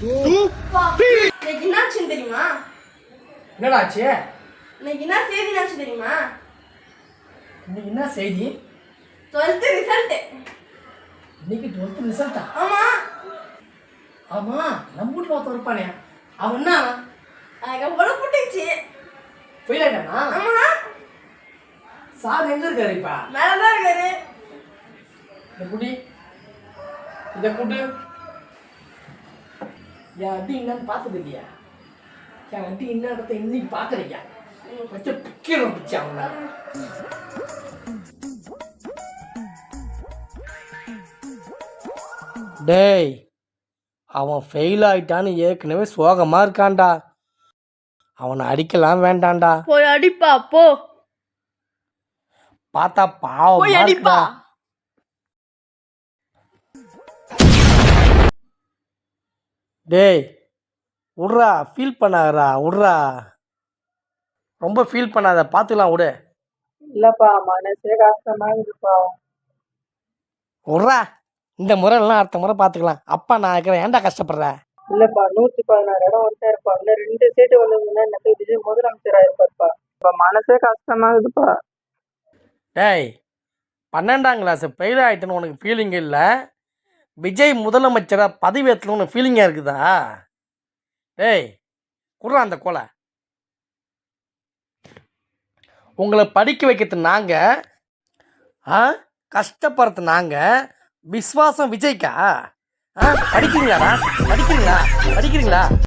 இன்னைக்கு என்னாச்சுன்னு தெரியுமா? என்னடாச்சு? இன்னைக்கு என்ன செய்தினாச்சு தெரியுமா? இன்னைக்கு என்ன செய்தி? 12th result. இன்னைக்கு 12th ரிசல்ட்டா? ஆமா. ஆமா, நம்ம வீட்டுல ஒருத்தன் இருப்பானே, அவன் என்ன? எனக்கு போல புட்டுச்சு. ஃபெயில் ஆயிட்டானா? ஆமா. சார் எங்க இருக்காரு இப்ப? மேலதான் இருக்காரு. இந்த குடி, இதை கூட்டு. என் அடி என்னன்னு பார்த்தது இல்லையா? என் அடி என்ன இடத்த இன்னைக்கு பார்க்குறீங்க? வச்சு பிக்கிறோம் பிச்சு அவங்கள. டேய், அவன் ஃபெயில் ஆயிட்டான்னு ஏற்கனவே சோகமாக இருக்கான்டா. அவனை அடிக்கலாம் வேண்டாம்டா. போய் அடிப்பா போ. பார்த்தா பாவம். போய் அடிப்பா. டேய் விட்றா, ஃபீல் பண்ணாதடா, விட்றா. ரொம்ப ஃபீல் பண்ணாத, பார்த்துக்கலாம் விடு. இல்லப்பா மனசே கஷ்டமாகுதுப்பா. விட்றா, இந்த முறை எல்லாம் அடுத்த முறை பார்த்துக்கலாம். அப்பா நான் இருக்கிறேன், ஏன்டா கஷ்டப்படுற? இல்லப்பா 116 இடம் வந்துட்டாருப்பா. இன்னும் 2 சீட்டு வந்ததுன்னா எனக்கு விஜய் முதலமைச்சர் ஆயிருப்பாருப்பா. இப்ப மனசே கஷ்டமாகுதுப்பா. டேய், 12ஆம் கிளாஸ் ஃபெயில் ஆகிட்டுன்னு உனக்கு ஃபீலிங் இல்லை, விஜய் முதலமைச்சராக பதவி ஏற்றணும் உனக்கு ஃபீலிங்காக இருக்குதா? டேய் குட்றா அந்த கோலை. உங்களை படிக்க வைக்கிறது நாங்கள், கஷ்டப்படுறது நாங்கள், விஸ்வாசம் விஜய்க்கா? படிக்கிறீங்களாடா? படிக்கிறீங்களா?